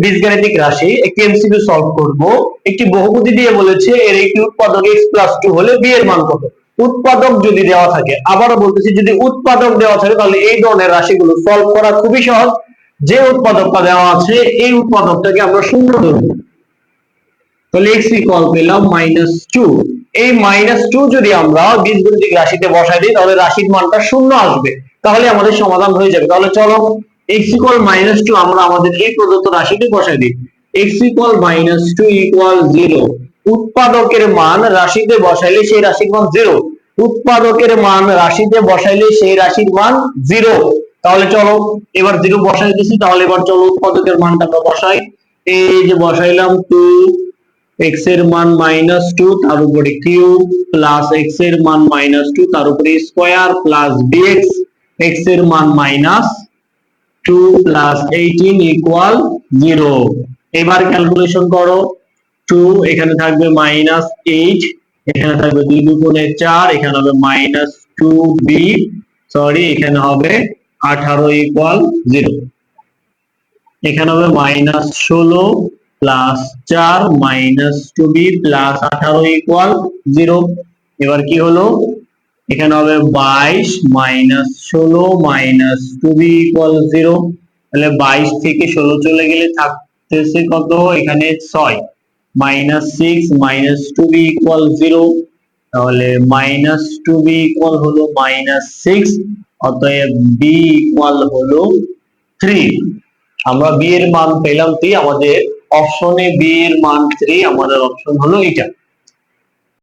বীজগাণিতিক রাশি একটি এমসিকিউ সলভ করব। একটি বহুপদী দিয়ে বলেছে এর একটি উৎপাদক x+2 হলে b এর মান কত। উৎপাদক যদি দেওয়া থাকে, আবারও বলতেছি যদি উৎপাদক দেওয়া থাকে তাহলে এই ধরনের রাশিগুলো সলভ করা খুবই সহজ। যে উৎপাদকটা দেওয়া আছে এই উৎপাদকটাকে আমরা শূন্য ধরব। তাহলে x ইকুয়াল পেলাম -2। এই -2 যদি আমরা বীজগণিতিক রাশিতে বসাই দিই তাহলে রাশির মানটা শূন্য আসবে, তাহলে আমাদের সমাধান হয়ে যাবে। তাহলে চলো x ইকুয়াল -2 আমরা আমাদের এই প্রদত্ত রাশিতে বসাই দিই। x equal -2 equal 0। উৎপাদকের মান রাশিতে বসাইলে সেই রাশির মান 0। উৎপাদকের মান রাশিতে বসাইলে সেই রাশির মান 0। তাহলে চলো এবার 0 বসাই দিছি, তাহলে এবার চলো উৎপাদকের মানটা আমরা বসাই। এই যে বসাইলাম 2, x এর মান -2 তার উপরে কিউব প্লাস x এর মান -2 তার উপরে স্কয়ার প্লাস bx x এর মান -2 প্লাস 18 ইকুয়াল 0। এবার ক্যালকুলেশন করো। 2 এখানে থাকবে -8, এখানে থাকবে 2 দুগুণে 4, এখানে হবে -2b, সরি এখানে হবে 18 ইকুয়াল 0। এখানে হবে -16 প্লাস 4 -2b প্লাস 18 ইকুয়াল 0। এবার কি হলো, এখানে হবে 22 -16 -2b ইকুয়াল 0। তাহলে 22 থেকে 16 চলে গেলে থাকতেছে কত, এখানে 6 -6 -2b ইকুয়াল 0। তাহলে -2b ইকুয়াল হলো -6, অতএব b ইকুয়াল হলো 3। আমরা b এর মান পেলাম 3, আমাদের অপশনে b এর মান 3, আমাদের অপশন হলো এটা।